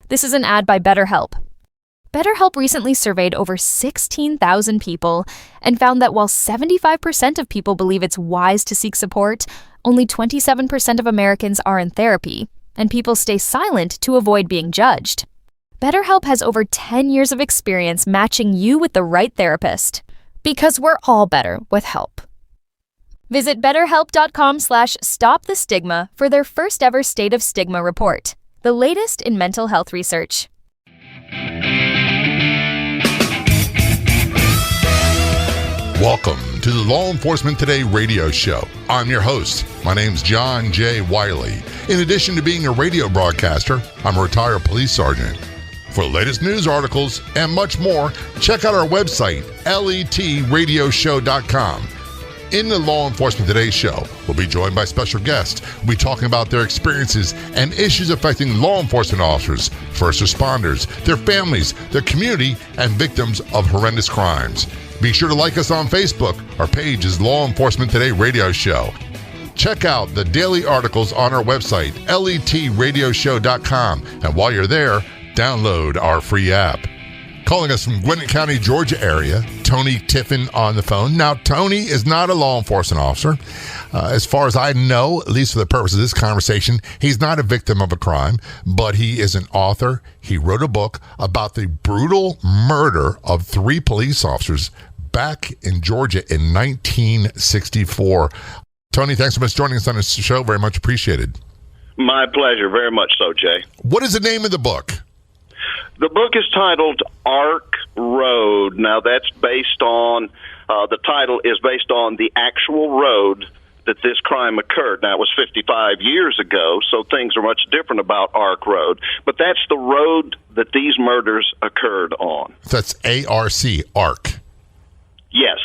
This is an ad by BetterHelp. BetterHelp recently surveyed over 16,000 people and found that while 75% of people believe it's wise to seek support, only 27% of Americans are in therapy, and people stay silent to avoid being judged. BetterHelp has over 10 years of experience matching you with the right therapist, because we're all better with help. Visit BetterHelp.com/stopthestigma for their first ever State of Stigma report, the latest in mental health research. Welcome to the Law Enforcement Today radio show. I'm your host. My name's John J. Wiley. In addition to being a radio broadcaster, I'm a retired police sergeant. For the latest news articles and much more, check out our website, letradioshow.com. In the Law Enforcement Today show, we'll be joined by special guests. We'll be talking about their experiences and issues affecting law enforcement officers, first responders, their families, their community, and victims of horrendous crimes. Be sure to like us on Facebook. Our page is Law Enforcement Today Radio Show. Check out the daily articles on our website, letradioshow.com. And while you're there, download our free app. Calling us from Gwinnett County, Georgia area, Tony Tiffin on the phone. Now, Tony is not a law enforcement officer. As far as I know, at least for the purpose of this conversation, he's not a victim of a crime, but he is an author. He wrote a book about the brutal murder of 3 police officers back in Georgia in 1964. Tony, thanks so much for joining us on this show. Very much appreciated. My pleasure. Very much so, Jay. What is the name of the book? The book is titled Ark Road. Now, that's based on, the title is based on the actual road that this crime occurred. Now, it was 55 years ago, so things are much different about Ark Road. But that's the road that these murders occurred on. That's A-R-C, Ark. Yes.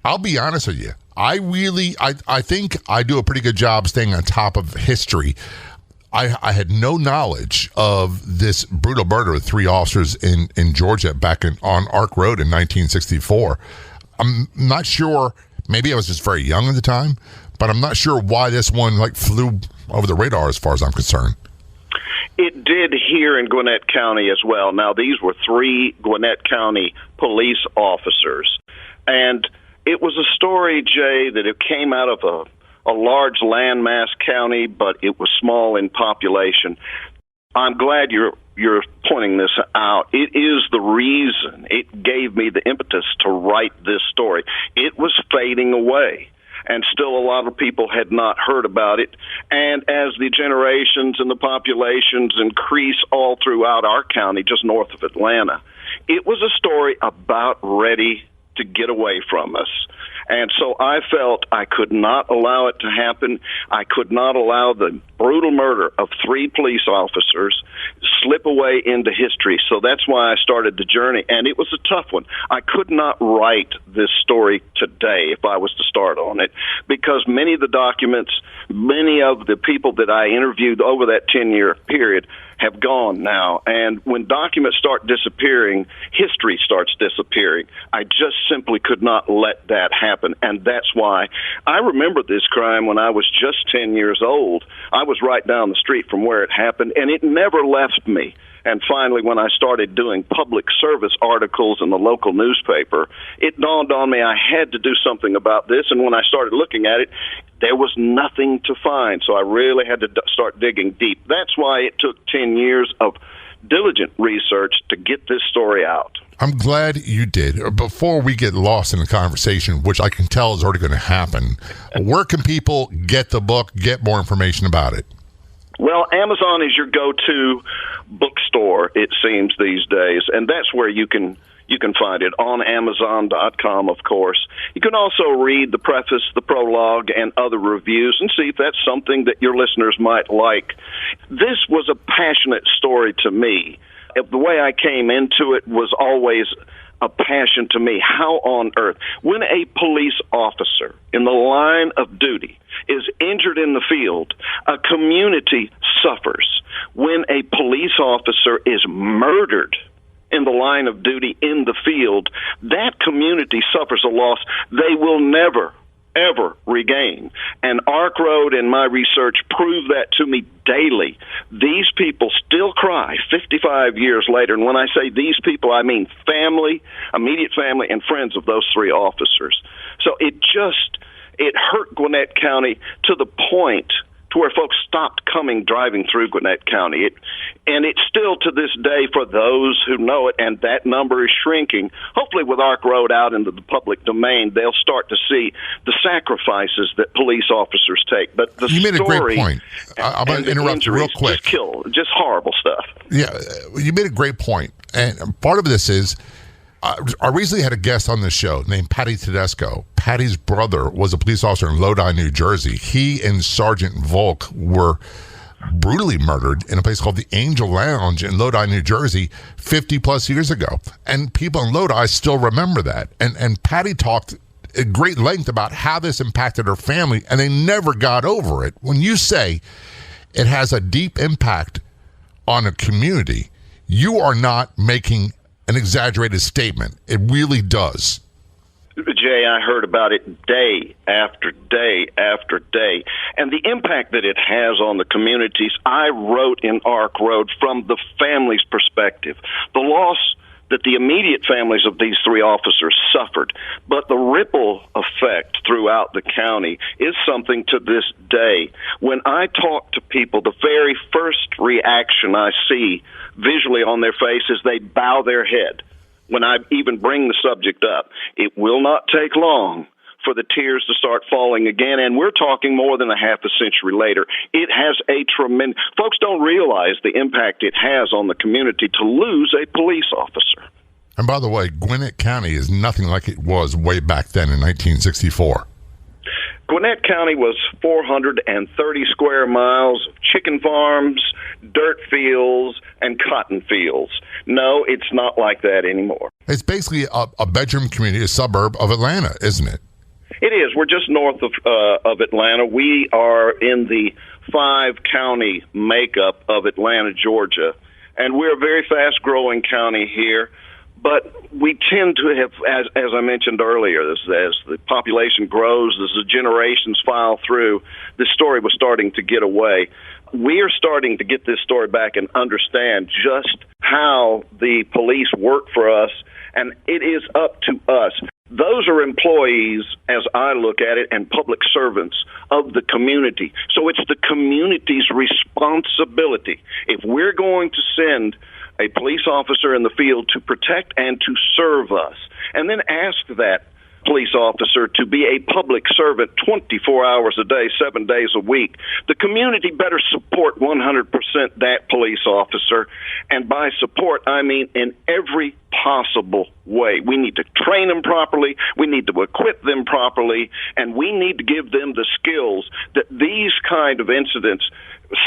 I'll be honest with you. I think I do a pretty good job staying on top of history. I had no knowledge of this brutal murder of 3 officers in Georgia back on Ark Road in 1964. I'm not sure, maybe I was just very young at the time, but I'm not sure why this one flew over the radar as far as I'm concerned. It did here in Gwinnett County as well. Now, these were 3 Gwinnett County police officers. And it was a story, Jay, that it came out of a large landmass county, but it was small in population. I'm glad you're pointing this out. It is the reason it gave me the impetus to write this story. It was fading away, and still a lot of people had not heard about it. And as the generations and the populations increase all throughout our county, just north of Atlanta, it was a story about ready to get away from us. And so I felt I could not allow it to happen. I could not allow the brutal murder of 3 police officers slip away into history. So that's why I started the journey, and it was a tough one. I could not write this story today if I was to start on it, because many of the documents, many of the people that I interviewed over that 10-year period have gone now. And when documents start disappearing, history starts disappearing. I just simply could not let that happen. And that's why I remember this crime when I was just 10 years old. I was right down the street from where it happened, and it never left me. And finally, when I started doing public service articles in the local newspaper, it dawned on me I had to do something about this. And when I started looking at it, there was nothing to find. So I really had to start digging deep. That's why it took 10 years of diligent research to get this story out. I'm glad you did. Before we get lost in the conversation, which I can tell is already going to happen, where can people get the book, get more information about it? Well, Amazon is your go-to bookstore, it seems, these days, and that's where you can find it, on Amazon.com, of course. You can also read the preface, the prologue, and other reviews and see if that's something that your listeners might like. This was a passionate story to me. The way I came into it was always a passion to me. How on earth, when a police officer in the line of duty is injured in the field, a community suffers. When a police officer is murdered in the line of duty in the field, that community suffers a loss they will never ever regain. And Ark Road and my research prove that to me daily. These people still cry 55 years later. And when I say these people, I mean family, immediate family, and friends of those three officers. So it hurt Gwinnett County to the point to where folks stopped driving through Gwinnett County. And it's still to this day for those who know it, and that number is shrinking. Hopefully with Ark Road out into the public domain, they'll start to see the sacrifices that police officers take. But the You made story a great point. I'm going to interrupt you real quick. Just horrible stuff. Yeah, you made a great point. And part of this is, I recently had a guest on the show named Patty Tedesco. Patty's brother was a police officer in Lodi, New Jersey. He and Sergeant Volk were brutally murdered in a place called the Angel Lounge in Lodi, New Jersey 50 plus years ago. And people in Lodi still remember that. And Patty talked at great length about how this impacted her family, and they never got over it. When you say it has a deep impact on a community, you are not making an exaggerated statement. It really does. Jay, I heard about it day after day after day. And the impact that it has on the communities, I wrote in Ark Road from the family's perspective. The loss that the immediate families of these three officers suffered, but the ripple effect throughout the county is something to this day. When I talk to people, the very first reaction I see visually on their face is they bow their head when I even bring the subject up. It will not take long for the tears to start falling again, and we're talking more than a half a century later. It has a tremendous... Folks don't realize the impact it has on the community to lose a police officer. And by the way, Gwinnett County is nothing like it was way back then in 1964. Gwinnett County was 430 square miles of chicken farms, dirt fields, and cotton fields. No, it's not like that anymore. It's basically a bedroom community, a suburb of Atlanta, isn't it? It is. We're just north of Atlanta. We are in the 5-county makeup of Atlanta, Georgia, and we're a very fast-growing county here. But we tend to have, as I mentioned earlier, as the population grows, as the generations file through, this story was starting to get away. We are starting to get this story back and understand just how the police work for us, and it is up to us. Those are employees, as I look at it, and public servants of the community. So it's the community's responsibility. If we're going to send a police officer in the field to protect and to serve us, and then ask that police officer to be a public servant 24 hours a day, 7 days a week, the community better support 100% that police officer. And by support, I mean in every possible way. We need to train them properly, we need to equip them properly, and we need to give them the skills that these kind of incidents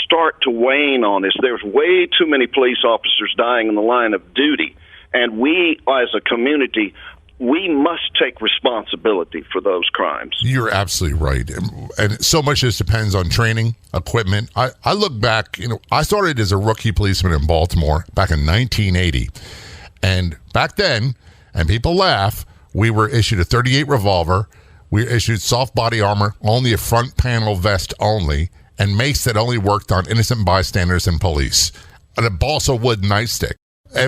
start to wane on us. There's way too many police officers dying in the line of duty, and we as a community, we must take responsibility for those crimes. You're absolutely right. And so much just depends on training, equipment. I look back, I started as a rookie policeman in Baltimore back in 1980. And back then, and people laugh, we were issued a .38 revolver. We were issued soft body armor, only a front panel vest only, and mace that only worked on innocent bystanders and police. And a balsa wood nightstick.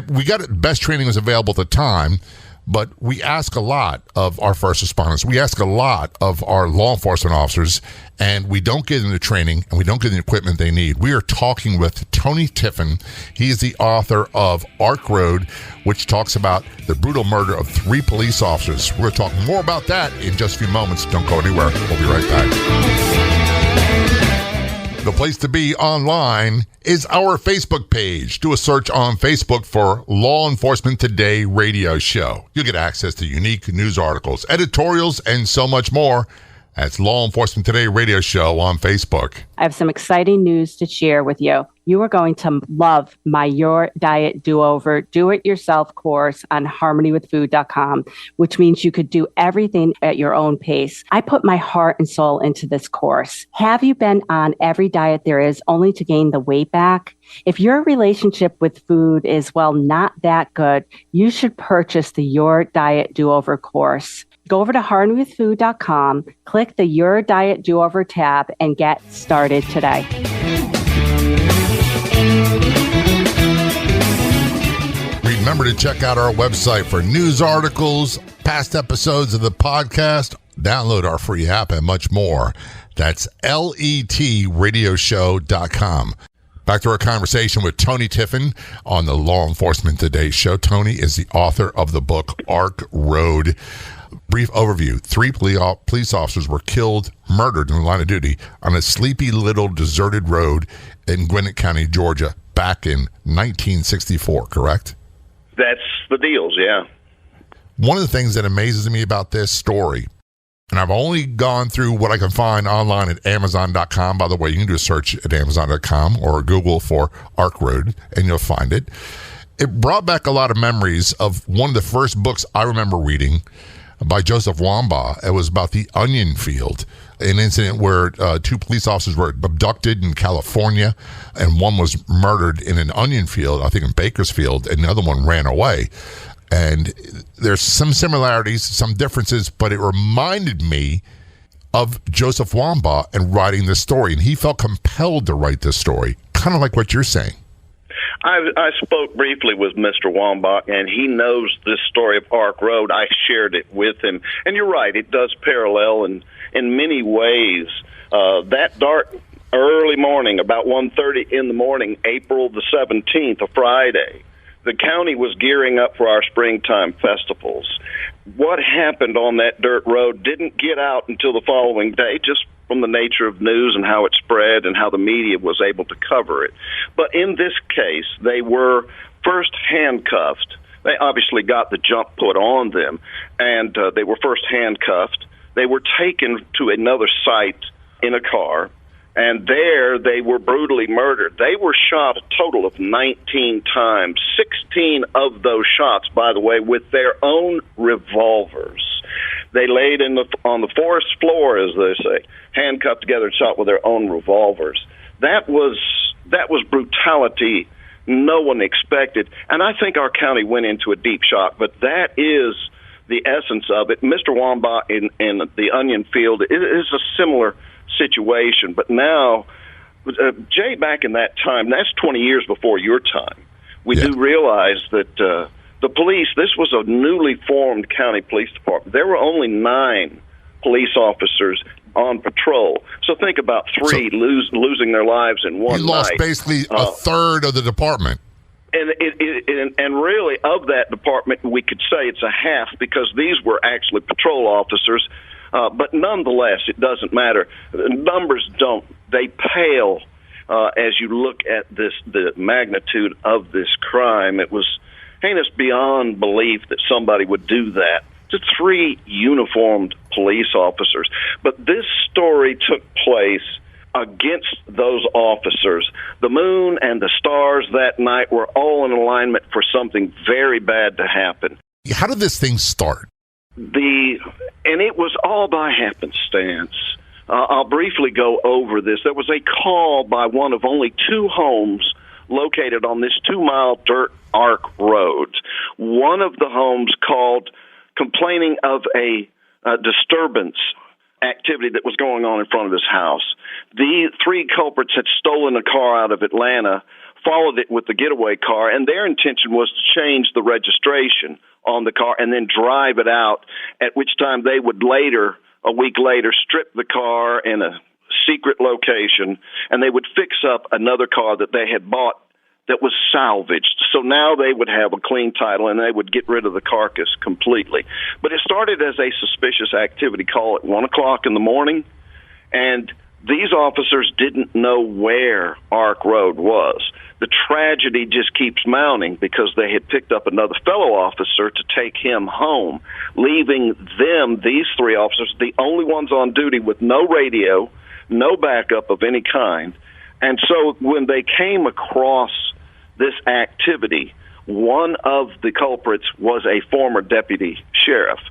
We got it, best training was available at the time. But we ask a lot of our first responders. We ask a lot of our law enforcement officers, and we don't give them the training and we don't give them the equipment they need. We are talking with Tony Tiffin. He is the author of Ark Road, which talks about the brutal murder of 3 police officers. We're going to talk more about that in just a few moments. Don't go anywhere. We'll be right back. The place to be online is our Facebook page. Do a search on Facebook for Law Enforcement Today radio show. You'll get access to unique news articles, editorials, and so much more. That's Law Enforcement Today radio show on Facebook. I have some exciting news to share with you. You are going to love my Your Diet Do-Over do-it-yourself course on harmonywithfood.com, which means you could do everything at your own pace. I put my heart and soul into this course. Have you been on every diet there is only to gain the weight back? If your relationship with food is, not that good, you should purchase the Your Diet Do-Over course. Go over to harmonywithfood.com, click the Your Diet Do-Over tab, and get started today. Remember to check out our website for news articles, past episodes of the podcast, download our free app, and much more. That's letradioshow.com. Back to our conversation with Tony Tiffin on the Law Enforcement Today show. Tony is the author of the book Ark Road. Brief overview. 3 police officers were murdered in the line of duty on a sleepy little deserted road in Gwinnett County, Georgia, back in 1964, correct? That's the deals, yeah. One of the things that amazes me about this story, and I've only gone through what I can find online at Amazon.com. By the way, you can do a search at Amazon.com or Google for Ark Road, and you'll find it. It brought back a lot of memories of one of the first books I remember reading by Joseph Wambaugh. It was about the onion field, an incident where 2 police officers were abducted in California, and one was murdered in an onion field, I think in Bakersfield, and the other one ran away. And there's some similarities, some differences, but it reminded me of Joseph Wambaugh and writing this story. And he felt compelled to write this story, kind of like what you're saying. I spoke briefly with Mr. Wambaugh, and he knows this story of Ark Road. I shared it with him. And you're right, it does parallel in many ways. That dark early morning, about 1:30 in the morning, April the 17th, a Friday, the county was gearing up for our springtime festivals. What happened on that dirt road didn't get out until the following day, just from the nature of news and how it spread and how the media was able to cover it. But in this case, they were first handcuffed. They obviously got the jump put on them, and they were first handcuffed. They were taken to another site in a car, and there they were brutally murdered. They were shot a total of 19 times, 16 of those shots, by the way, with their own revolvers. They laid on the forest floor, as they say, handcuffed together and shot with their own revolvers. That was brutality no one expected, and I think our county went into a deep shock, but that is the essence of it. Mr. Wambaugh in the onion field is a similar situation, but now, Jay, back in that time, that's 20 years before your time, we do realize that the police, this was a newly formed county police department. There were only 9 police officers on patrol. So think about 3 losing their lives in one night. You lost basically a third of the department. And really, of that department, we could say it's a half, because these were actually patrol officers. But nonetheless, it doesn't matter. The numbers they pale as you look at the magnitude of this crime. It was heinous beyond belief that somebody would do that to 3 uniformed police officers. But this story took place against those officers. The moon and the stars that night were all in alignment for something very bad to happen. How did this thing start? And it was all by happenstance. I'll briefly go over this. There was a call by one of only 2 homes located on this 2-mile dirt Ark Road. One of the homes called complaining of a disturbance activity that was going on in front of his house. The 3 culprits had stolen a car out of Atlanta, followed it with the getaway car, and their intention was to change the registration on the car and then drive it out, at which time they would later, a week later, strip the car in a secret location, and they would fix up another car that they had bought that was salvaged. So now they would have a clean title, and they would get rid of the carcass completely. But it started as a suspicious activity call at 1 o'clock in the morning, and these officers didn't know where Ark Road was. The tragedy just keeps mounting because they had picked up another fellow officer to take him home, leaving them, these 3 officers, the only ones on duty with no radio, no backup of any kind. And so when they came across this activity, one of the culprits was a former deputy sheriff.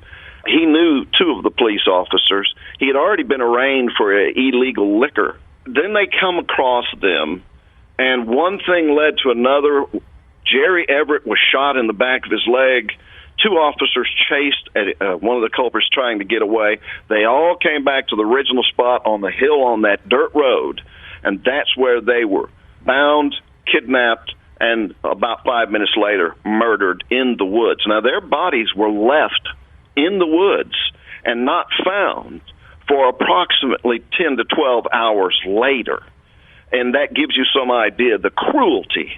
He knew 2 of the police officers. He had already been arraigned for illegal liquor. Then they come across them, and one thing led to another. Jerry Everett was shot in the back of his leg. two officers chased at one of the culprits trying to get away. They all came back to the original spot on the hill on that dirt road, and that's where they were bound, kidnapped, and about 5 minutes later, murdered in the woods. Now, their bodies were left in the woods and not found for approximately 10 to 12 hours later. And that gives you some idea of the cruelty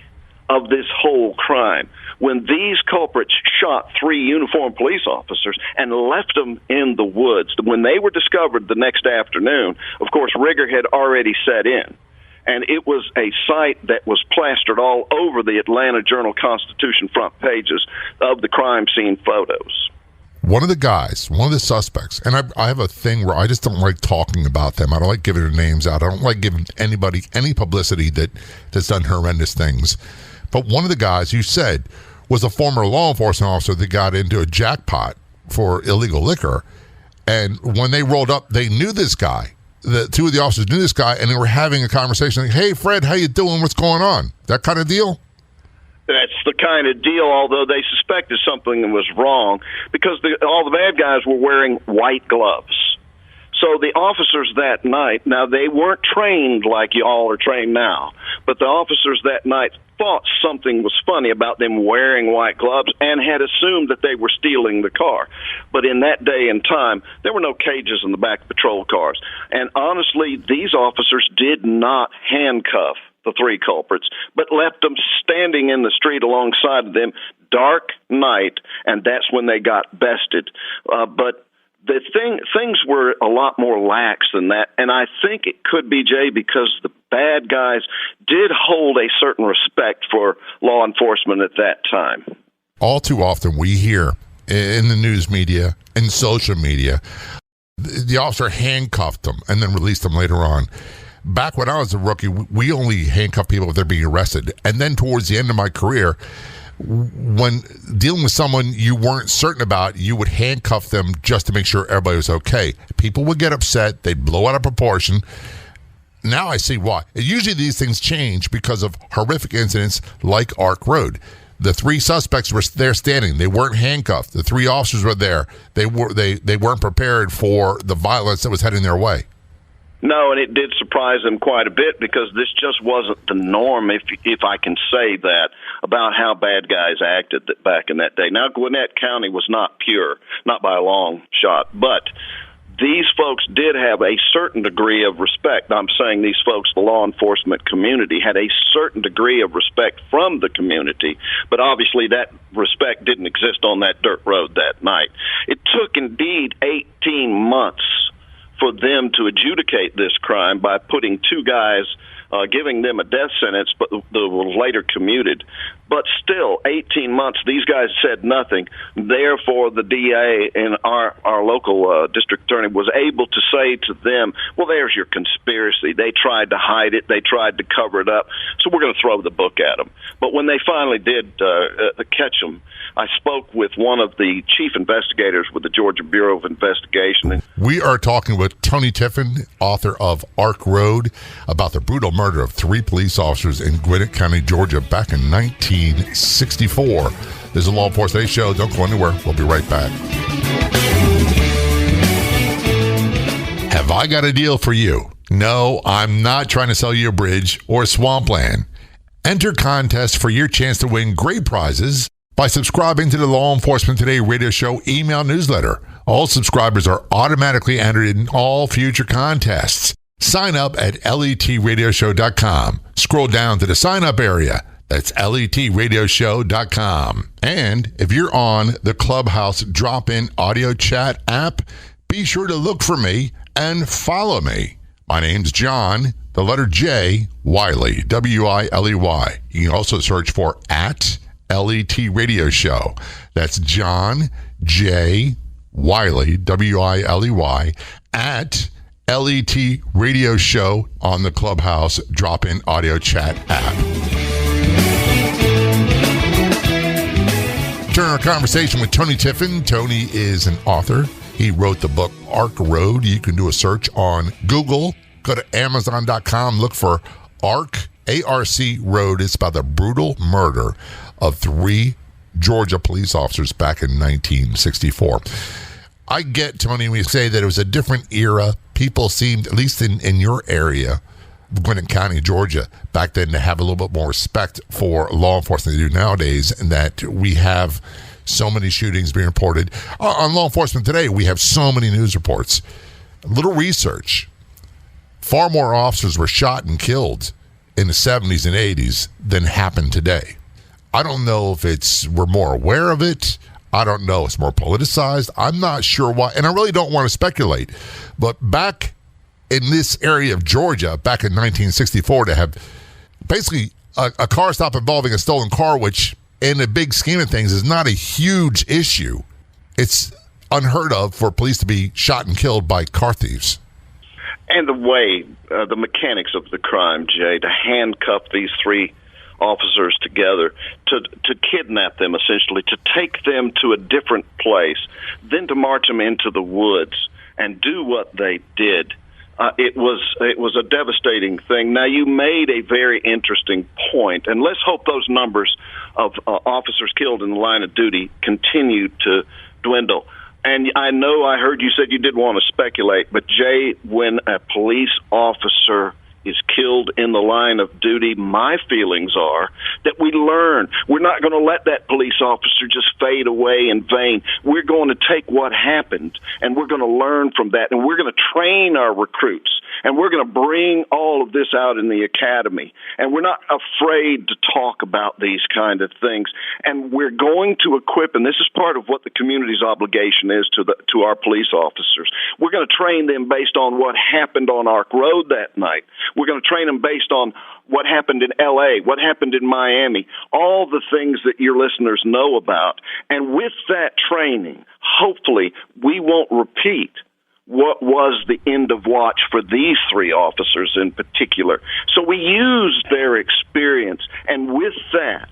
of this whole crime. When these culprits shot 3 uniformed police officers and left them in the woods, when they were discovered the next afternoon, of course, rigor had already set in. And it was a sight that was plastered all over the Atlanta Journal-Constitution front pages of the crime scene photos. One of the suspects, and I have a thing where I just don't like talking about them. I don't like giving their names out. I don't like giving anybody any publicity that's done horrendous things. But one of the guys you said was a former law enforcement officer that got into a jackpot for illegal liquor. And when they rolled up, they knew this guy. The 2 of the officers knew this guy, and they were having a conversation like, "Hey, Fred, how you doing? What's going on?" That kind of deal? That's the kind of deal, although they suspected something was wrong, because all the bad guys were wearing white gloves. So the officers that night, now they weren't trained like you all are trained now, but the officers that night thought something was funny about them wearing white gloves and had assumed that they were stealing the car. But in that day and time, there were no cages in the back of patrol cars. And honestly, these officers did not handcuff the 3 culprits, but left them standing in the street alongside of them, dark night, and that's when they got bested. But things were a lot more lax than that, and I think it could be, Jay, because the bad guys did hold a certain respect for law enforcement at that time. All too often we hear in the news media and social media, the officer handcuffed them and then released them later on. Back when I was a rookie, we only handcuffed people if they're being arrested. And then towards the end of my career, when dealing with someone you weren't certain about, you would handcuff them just to make sure everybody was okay. People would get upset. They'd blow out of proportion. Now I see why. Usually these things change because of horrific incidents like Ark Road. The 3 suspects were there standing. They weren't handcuffed. The 3 officers were there. They weren't prepared for the violence that was heading their way. No, and it did surprise them quite a bit, because this just wasn't the norm, if I can say that, about how bad guys acted back in that day. Now, Gwinnett County was not pure, not by a long shot, but these folks did have a certain degree of respect. I'm saying these folks, the law enforcement community, had a certain degree of respect from the community, but obviously that respect didn't exist on that dirt road that night. It took, indeed, 18 months for them to adjudicate this crime by putting 2 guys, giving them a death sentence, but that was later commuted. But still, 18 months, these guys said nothing. Therefore, the DA and our local district attorney was able to say to them, well, there's your conspiracy. They tried to hide it. They tried to cover it up. So we're going to throw the book at them. But when they finally did catch them, I spoke with one of the chief investigators with the Georgia Bureau of Investigation. We are talking with Tony Tiffin, author of Ark Road, about the brutal murder of 3 police officers in Gwinnett County, Georgia, back in 1964. This is a Law Enforcement Today show. Don't go anywhere. We'll be right back. Have I got a deal for you? No, I'm not trying to sell you a bridge or swampland. Enter contests for your chance to win great prizes by subscribing to the Law Enforcement Today radio show email newsletter. All subscribers are automatically entered in all future contests. Sign up at letradioshow.com. Scroll down to the sign up area. That's letradioshow.com. And if you're on the Clubhouse drop-in audio chat app, be sure to look for me and follow me. My name's John, the letter J, Wiley, W-I-L-E-Y. You can also search for at LET Radio Show. That's John J. Wiley, W-I-L-E-Y, at LET Radio Show on the Clubhouse drop-in audio chat app. Turn our conversation with Tony Tiffin. Tony is an author. He wrote the book Ark Road. You can do a search on Google. Go to Amazon.com. Look for Ark, A-R-C Road. It's about the brutal murder of 3 Georgia police officers back in 1964. I get, Tony, when you say that it was a different era. People seemed, at least in your area, Gwinnett County, Georgia, back then, to have a little bit more respect for law enforcement than they do nowadays, and that we have so many shootings being reported. On law enforcement today, we have so many news reports. A little research. Far more officers were shot and killed in the 70s and 80s than happened today. I don't know if we're more aware of it. I don't know. It's more politicized. I'm not sure why, and I really don't want to speculate. But back in this area of Georgia, back in 1964, to have basically a car stop involving a stolen car, which in the big scheme of things is not a huge issue. It's unheard of for police to be shot and killed by car thieves. And the way, the mechanics of the crime, Jay, to handcuff these three officers together, to kidnap them, essentially, to take them to a different place, then to march them into the woods and do what they did. It was a devastating thing. Now, you made a very interesting point, and let's hope those numbers of officers killed in the line of duty continue to dwindle. And I know I heard you said you didn't want to speculate, but Jay, when a police officer is killed in the line of duty, my feelings are that we learn. We're not going to let that police officer just fade away in vain. We're going to take what happened, and we're going to learn from that, and we're going to train our recruits, and we're going to bring all of this out in the academy, and we're not afraid to talk about these kind of things, and we're going to equip, and this is part of what the community's obligation is to our police officers. We're going to train them based on what happened on Ark Road that night. We're going to train them based on what happened in L.A., what happened in Miami, all the things that your listeners know about. And with that training, hopefully, we won't repeat what was the end of watch for these three officers in particular. So we use their experience, and with that,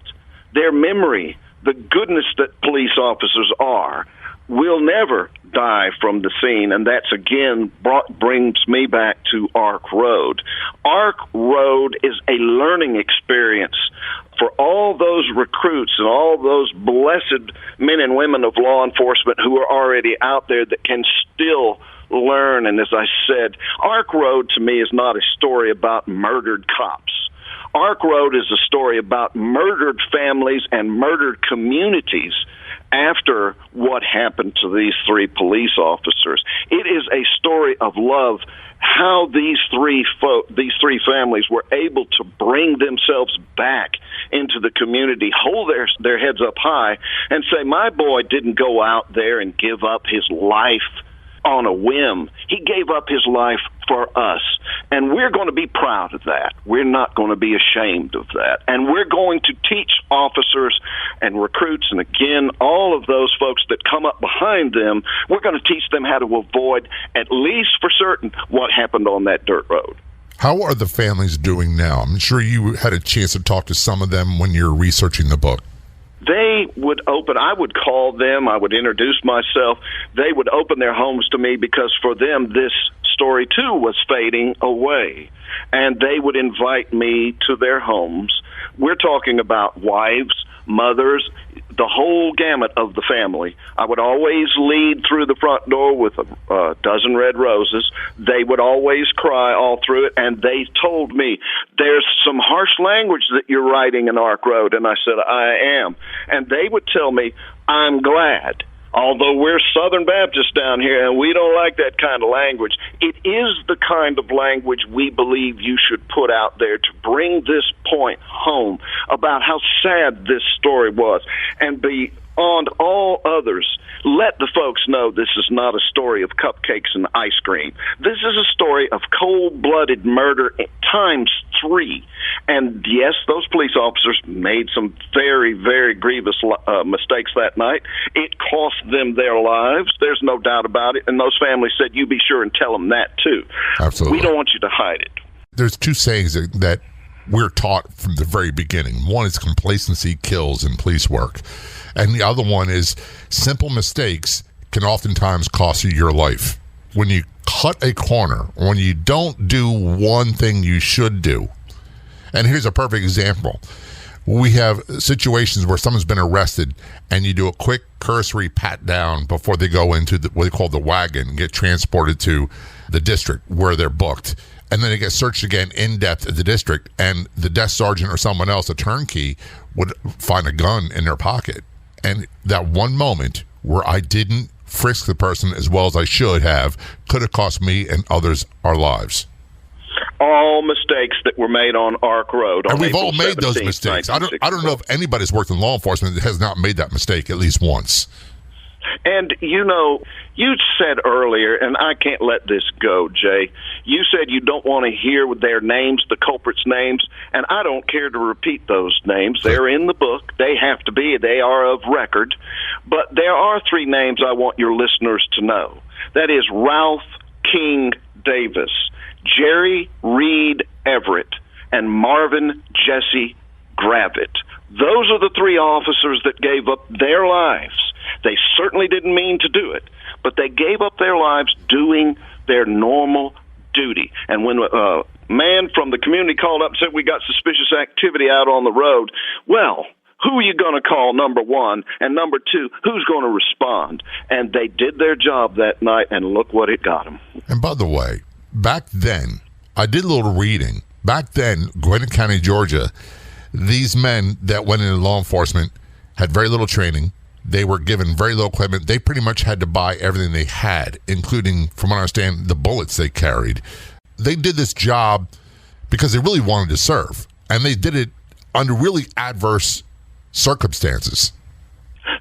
their memory, the goodness that police officers are, will never die from the scene, and that's again brings me back to Ark Road. Ark Road is a learning experience for all those recruits and all those blessed men and women of law enforcement who are already out there that can still learn. And as I said, Ark Road to me is not a story about murdered cops. Ark Road is a story about murdered families and murdered communities after what happened to these three police officers. It is a story of love, how these three families were able to bring themselves back into the community, hold their heads up high, and say, my boy didn't go out there and give up his life on a whim. He gave up his life for us, and we're going to be proud of that. We're not going to be ashamed of that, and we're going to teach officers and recruits, and again, all of those folks that come up behind them, we're going to teach them how to avoid, at least for certain, what happened on that dirt road. How are the families doing now? I'm sure you had a chance to talk to some of them when you're researching the book. They would open, I would call them, I would introduce myself. They would open their homes to me because for them, this story too was fading away. And they would invite me to their homes. We're talking about wives, mothers, the whole gamut of the family. I would always lead through the front door with a dozen red roses. They would always cry all through it, and they told me, there's some harsh language that you're writing in Ark Road, and I said, I am. And they would tell me, I'm glad. Although we're Southern Baptists down here and we don't like that kind of language, it is the kind of language we believe you should put out there to bring this point home about how sad this story was. And beyond all others, let the folks know this is not a story of cupcakes and ice cream. This is a story of cold-blooded murder times 3. And yes, those police officers made some very, very grievous mistakes that night. It cost them their lives. There's no doubt about it. And those families said, you be sure and tell them that too. Absolutely. We don't want you to hide it. There's two sayings that we're taught from the very beginning. One is complacency kills in police work. And the other one is simple mistakes can oftentimes cost you your life. When you cut a corner, when you don't do one thing you should do. And here's a perfect example. we have situations where someone's been arrested and you do a quick cursory pat down before they go into what they call the wagon and get transported to the district where they're booked. And then they get searched again in depth at the district, and the desk sergeant or someone else, a turnkey, would find a gun in their pocket. And that one moment where I didn't frisk the person as well as I should have could have cost me and others our lives. All mistakes that were made on Ark Road. And we've all made those mistakes. I don't know if anybody's worked in law enforcement that has not made that mistake at least once. And, you know, you said earlier, and I can't let this go, Jay, you said you don't want to hear their names, the culprits' names, and I don't care to repeat those names. They're in the book. They have to be. They are of record. But there are three names I want your listeners to know. That is Ralph King Davis, Jerry Reed Everett, and Marvin Jesse Gravitt. Those are the three officers that gave up their lives. They certainly didn't mean to do it, but they gave up their lives doing their normal duty. And when a man from the community called up and said, we got suspicious activity out on the road, well, who are you going to call, number one? And number two, who's going to respond? And they did their job that night, and look what it got them. And by the way, back then, I did a little reading. Back then, Gwinnett County, Georgia, these men that went into law enforcement had very little training. They were given very little equipment. They pretty much had to buy everything they had, including, from what I understand, the bullets they carried. They did this job because they really wanted to serve, and they did it under really adverse circumstances.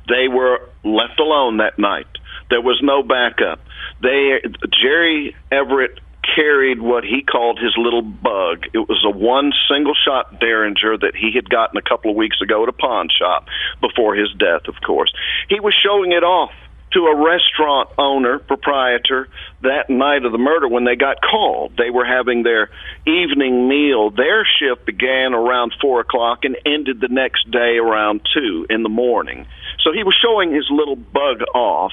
They were left alone that night. There was no backup. Jerry Everett carried what he called his little bug. It was a one single-shot Derringer that he had gotten a couple of weeks ago at a pawn shop before his death, of course. He was showing it off to a restaurant owner, proprietor, that night of the murder when they got called. They were having their evening meal. Their shift began around 4 o'clock and ended the next day around 2 in the morning. So he was showing his little bug off,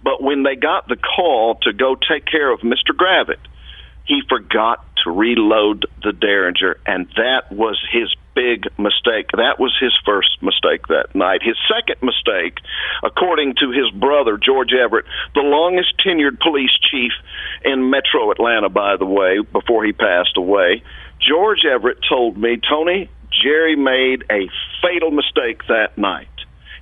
but when they got the call to go take care of Mr. Gravitt, he forgot to reload the Derringer, and that was his big mistake. That was his first mistake that night. His second mistake, according to his brother, George Everett, the longest tenured police chief in Metro Atlanta, by the way, before he passed away, George Everett told me, Tony, Jerry made a fatal mistake that night.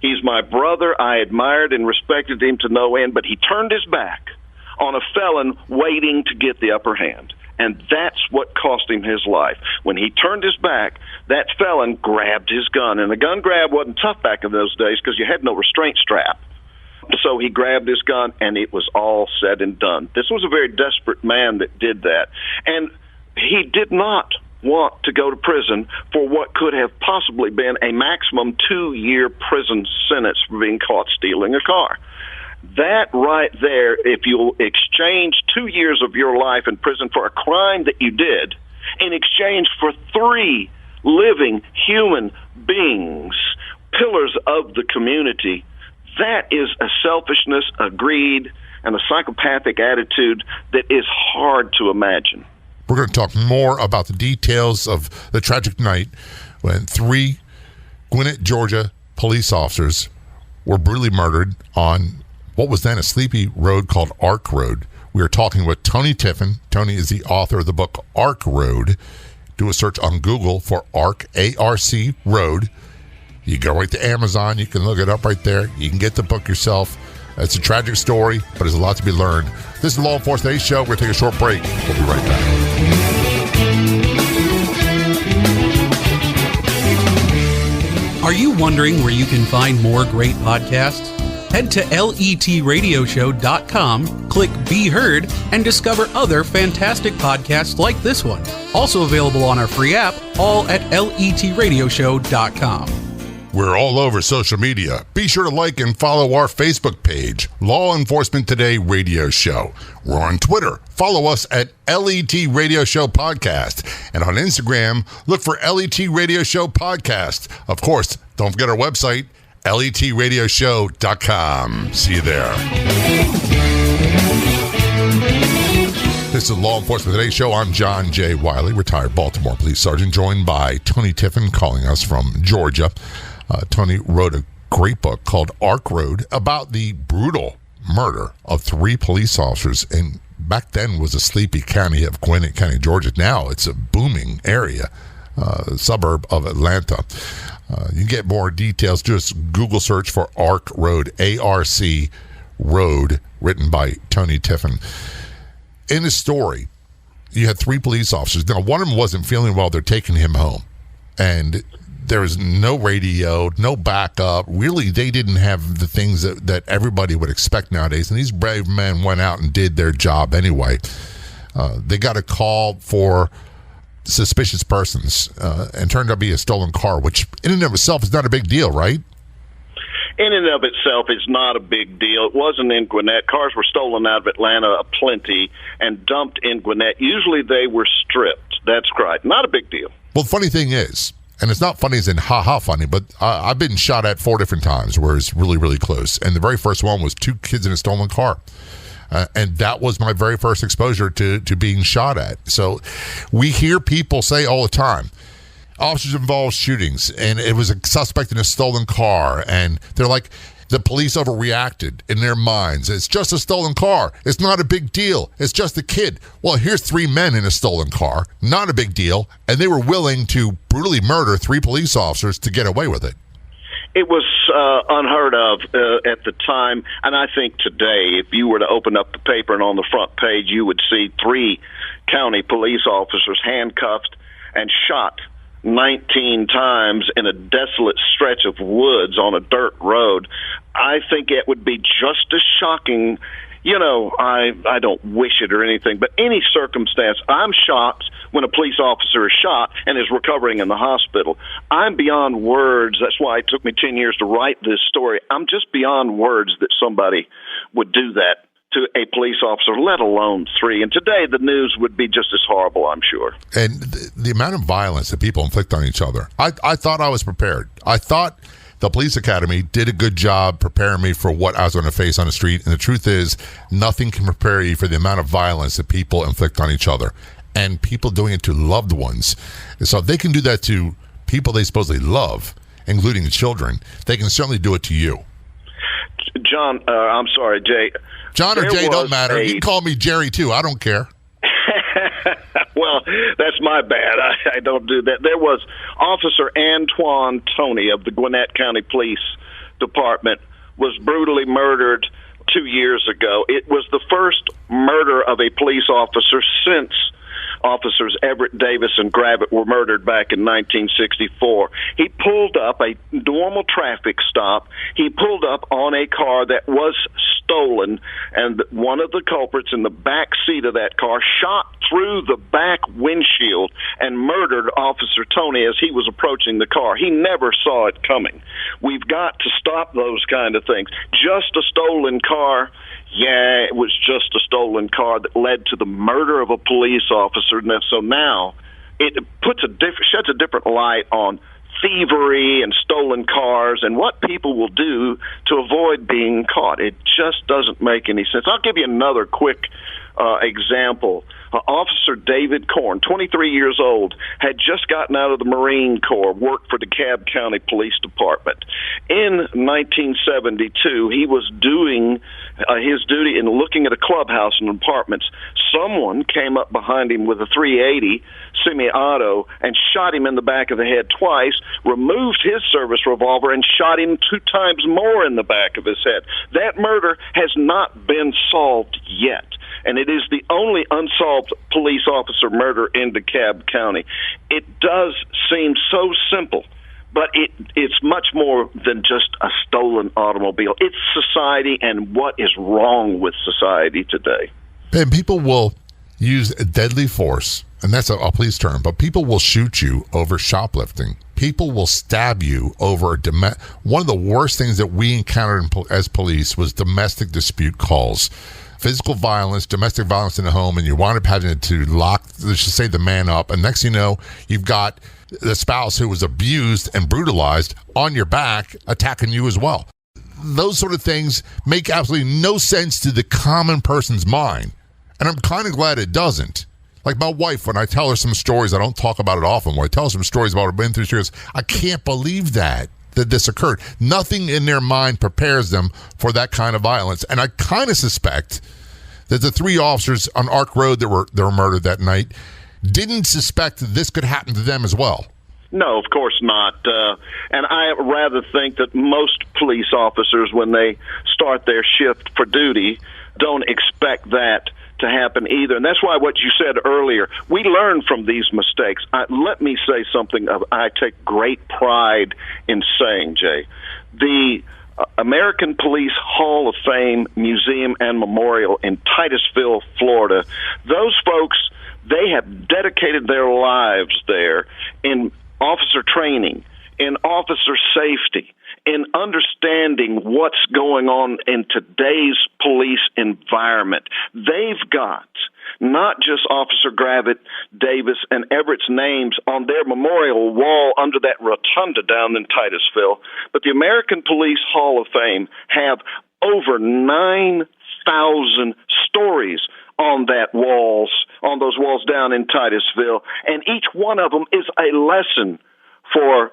He's my brother. I admired and respected him to no end, but he turned his back on a felon waiting to get the upper hand. And that's what cost him his life. When he turned his back, that felon grabbed his gun. And a gun grab wasn't tough back in those days because you had no restraint strap. So he grabbed his gun, and it was all said and done. This was a very desperate man that did that. And he did not want to go to prison for what could have possibly been a maximum 2-year prison sentence for being caught stealing a car. That right there, if you exchange 2 years of your life in prison for a crime that you did in exchange for 3 living human beings, pillars of the community, that is a selfishness, a greed, and a psychopathic attitude that is hard to imagine. We're going to talk more about the details of the tragic night when 3 Gwinnett, Georgia police officers were brutally murdered on what was then a sleepy road called Ark Road. We are talking with Tony Tiffin. Tony is the author of the book Ark Road. Do a search on Google for Ark, A-R-C, Road. You go right to Amazon. You can look it up right there. You can get the book yourself. It's a tragic story, but there's a lot to be learned. This is Law Enforcement Today Show. We're going to take a short break. We'll be right back. Are you wondering where you can find more great podcasts? Head to letradioshow.com, click Be Heard, and discover other fantastic podcasts like this one. Also available on our free app, all at letradioshow.com. We're all over social media. Be sure to like and follow our Facebook page, Law Enforcement Today Radio Show. We're on Twitter. Follow us at LET Radio Show Podcast. And on Instagram, look for LET Radio Show Podcast. Of course, don't forget our website, letradioshow.com. See you there. The This is Law Enforcement Today show. I'm John J. Wiley, retired Baltimore police sergeant, joined by Tony Tiffin, calling us from Georgia. Tony wrote a great book called Ark Road about the brutal murder of 3 police officers, and back then was a sleepy county of Gwinnett County, Georgia. Now it's a booming area, suburb of Atlanta. You can get more details. Just Google search for Ark Road, A-R-C Road, written by Tony Tiffin. In the story, you had 3 police officers. Now, one of them wasn't feeling well. They're taking him home. And there was no radio, no backup. Really, they didn't have the things that everybody would expect nowadays. And these brave men went out and did their job anyway. They got a call for suspicious persons and turned out to be a stolen car, which in and of itself is not a big deal, right? In and of itself is not a big deal. It wasn't in Gwinnett. Cars were stolen out of Atlanta aplenty and dumped in Gwinnett. Usually they were stripped. That's right. Not a big deal. Well, the funny thing is, and it's not funny as in ha-ha funny, but I've been shot at 4 different times where it's really, really close. And the very first one was 2 kids in a stolen car. And that was my very first exposure to being shot at. So we hear people say all the time, officers involved shootings, and it was a suspect in a stolen car, and they're like, the police overreacted in their minds. It's just a stolen car. It's not a big deal. It's just a kid. Well, here's 3 men in a stolen car. Not a big deal. And they were willing to brutally murder 3 police officers to get away with it. It was unheard of at the time, and I think today, if you were to open up the paper and on the front page, you would see 3 county police officers handcuffed and shot 19 times in a desolate stretch of woods on a dirt road. I think it would be just as shocking. You know, I don't wish it or anything, but any circumstance, I'm shocked when a police officer is shot and is recovering in the hospital. I'm beyond words. That's why it took me 10 years to write this story. I'm just beyond words that somebody would do that to a police officer, let alone 3. And today the news would be just as horrible, I'm sure. And the amount of violence that people inflict on each other, I thought I was prepared. I thought the police academy did a good job preparing me for what I was going to face on the street. And the truth is, nothing can prepare you for the amount of violence that people inflict on each other. And people doing it to loved ones. And so if they can do that to people they supposedly love, including children, they can certainly do it to you. John, I'm sorry, Jay. John or Jay, don't matter. You can call me Jerry, too. I don't care. Well, that's my bad. I don't do that. There was Officer Antoine Toney of the Gwinnett County Police Department was brutally murdered 2 years ago. It was the first murder of a police officer since Officers Everett, Davis, and Gravitt were murdered back in 1964. He pulled up a normal traffic stop. He pulled up on a car that was stolen, and one of the culprits in the back seat of that car shot through the back windshield and murdered Officer Toney as he was approaching the car. He never saw it coming. We've got to stop those kind of things. Just a stolen car. Yeah, it was just a stolen car that led to the murder of a police officer. So now it sheds a different light on thievery and stolen cars and what people will do to avoid being caught. It just doesn't make any sense. I'll give you another quick example. Officer David Korn, 23 years old, had just gotten out of the Marine Corps, worked for the DeKalb County Police Department. In 1972, he was doing his duty in looking at a clubhouse and apartments. Someone came up behind him with a .380 semi-auto and shot him in the back of the head twice, removed his service revolver, and shot him 2 times more in the back of his head. That murder has not been solved yet, and it is the only unsolved police officer murder in DeKalb County. It does seem so simple, but it's much more than just a stolen automobile. It's society and what is wrong with society today. And people will use deadly force, and that's a police term, but people will shoot you over shoplifting. People will stab you over one of the worst things that we encountered as police was domestic dispute calls. Physical violence, domestic violence in the home, and you wind up having to lock, let's just say, the man up. And next thing you know, you've got the spouse who was abused and brutalized on your back attacking you as well. Those sort of things make absolutely no sense to the common person's mind. And I'm kind of glad it doesn't. Like my wife, when I tell her some stories, I don't talk about it often. When I tell her some stories about what I've been through, she goes, I can't believe that this occurred. Nothing in their mind prepares them for that kind of violence. And I kind of suspect that the 3 officers on Ark Road that were murdered that night didn't suspect that this could happen to them as well. No, of course not. And I rather think that most police officers, when they start their shift for duty, don't expect that to happen either. And that's why what you said earlier, we learn from these mistakes. Let me say something I take great pride in saying, Jay. The American Police Hall of Fame Museum and Memorial in Titusville, Florida, those folks, they have dedicated their lives there in officer training, in officer safety, in understanding what's going on in today's police environment. They've got not just Officer Gravitt, Davis, and Everett's names on their memorial wall under that rotunda down in Titusville, but the American Police Hall of Fame have over 9,000 stories on those walls down in Titusville, and each one of them is a lesson for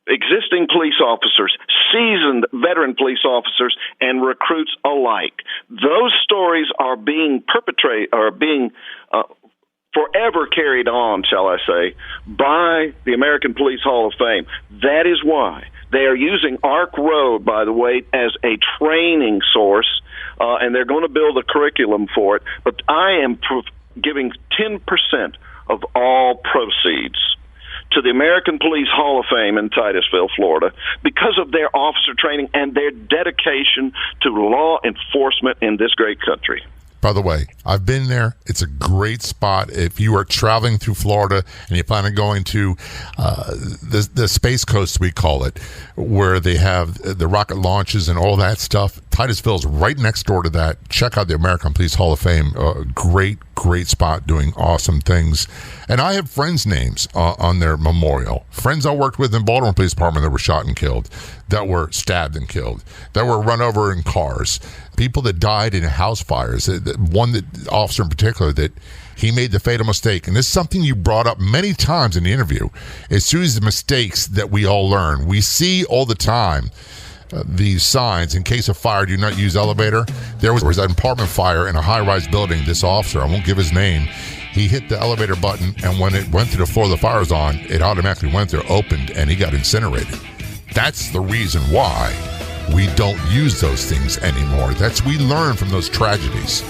existing police officers, seasoned veteran police officers, and recruits alike. Those stories are being forever carried on, shall I say, by the American Police Hall of Fame. That is why they are using Ark Road, by the way, as a training source, and they're going to build a curriculum for it. But I am giving 10% of all proceeds to the American Police Hall of Fame in Titusville, Florida, because of their officer training and their dedication to law enforcement in this great country. By the way, I've been there. It's a great spot. If you are traveling through Florida and you plan on going to the Space Coast, we call it, where they have the rocket launches and all that stuff, Titusville's right next door to that. Check out the American Police Hall of Fame. Great spot, doing awesome things. And I have friends' names on their memorial. Friends I worked with in Baltimore Police Department that were shot and killed, that were stabbed and killed, that were run over in cars, people that died in house fires. One officer in particular that he made the fatal mistake. And this is something you brought up many times in the interview. As soon as the mistakes that we all learn, we see all the time these signs, in case of fire, do not use elevator. There was an apartment fire in a high-rise building. This officer, I won't give his name, he hit the elevator button, and when it went to the floor the fire was on, it automatically went there, opened, and he got incinerated. That's the reason why we don't use those things anymore. We learn from those tragedies.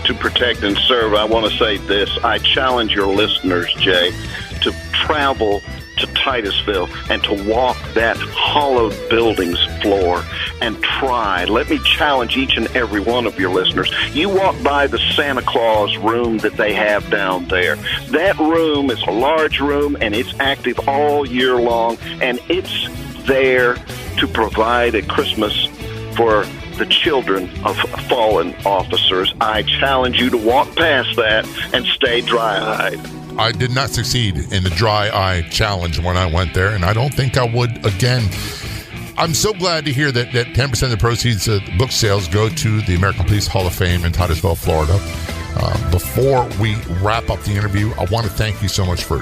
To protect and serve, I want to say this. I challenge your listeners, Jay, to travel to Titusville and to walk that hollowed building's floor and try. Let me challenge each and every one of your listeners. You walk by the Santa Claus room that they have down there. That room is a large room, and it's active all year long, and it's there to provide a Christmas for the children of fallen officers. I challenge you to walk past that and stay dry-eyed. I did not succeed in the dry eye challenge when I went there, and I don't think I would again. I'm so glad to hear that 10% of the proceeds of book sales go to the American Police Hall of Fame in Titusville, Florida. Before we wrap up the interview, I want to thank you so much for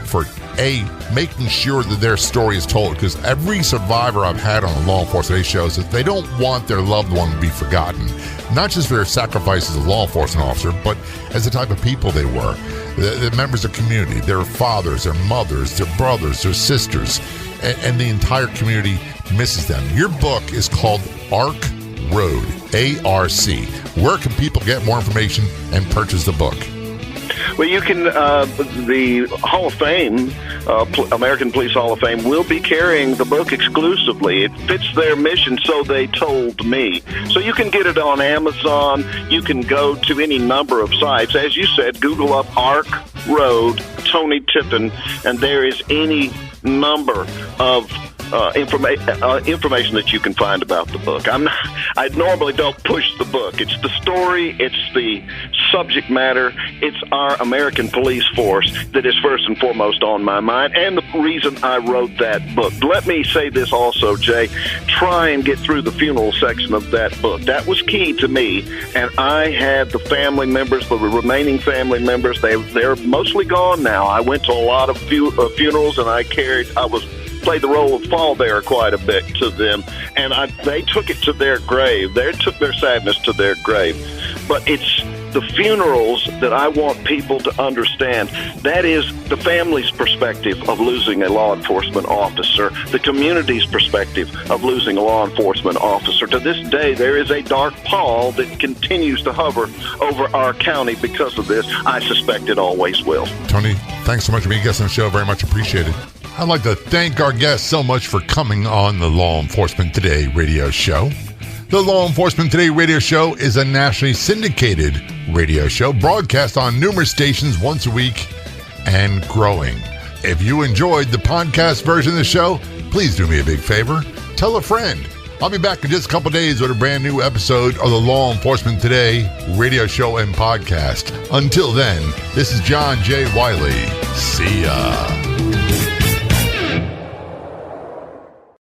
making sure that their story is told, because every survivor I've had on the Law Enforcement shows that they don't want their loved one to be forgotten, not just for their sacrifices as a law enforcement officer, but as the type of people they were, the members of the community, their fathers, their mothers, their brothers, their sisters, and the entire community misses them. Your book is called Ark Road, ARC. Where can people get more information and purchase the book? Well, you can, the Hall of Fame, American Police Hall of Fame, will be carrying the book exclusively. It fits their mission, so they told me. So you can get it on Amazon. You can go to any number of sites. As you said, Google up Ark Road, Tony Tippin, and there is any number of information that you can find about the book. I normally don't push the book. It's the story, it's the subject matter. It's our American police force that is first and foremost on my mind, and the reason I wrote that book. Let me say this also, Jay. Try and get through the funeral section of that book. That was key to me, and I had the family members, the remaining family members. They're mostly gone now. I went to a lot of funerals, and I played the role of pallbearer quite a bit to them, and they took it to their grave. They took their sadness to their grave. But it's the funerals that I want people to understand. That is the family's perspective of losing a law enforcement officer, the community's perspective of losing a law enforcement officer. To this day, there is a dark pall that continues to hover over our county because of this. I suspect it always will. Tony, thanks so much for being a guest on the show. Very much appreciated. I'd like to thank our guests so much for coming on the Law Enforcement Today radio show. The Law Enforcement Today radio show is a nationally syndicated radio show broadcast on numerous stations once a week and growing. If you enjoyed the podcast version of the show, please do me a big favor. Tell a friend. I'll be back in just a couple days with a brand new episode of the Law Enforcement Today radio show and podcast. Until then, this is John J. Wiley. See ya.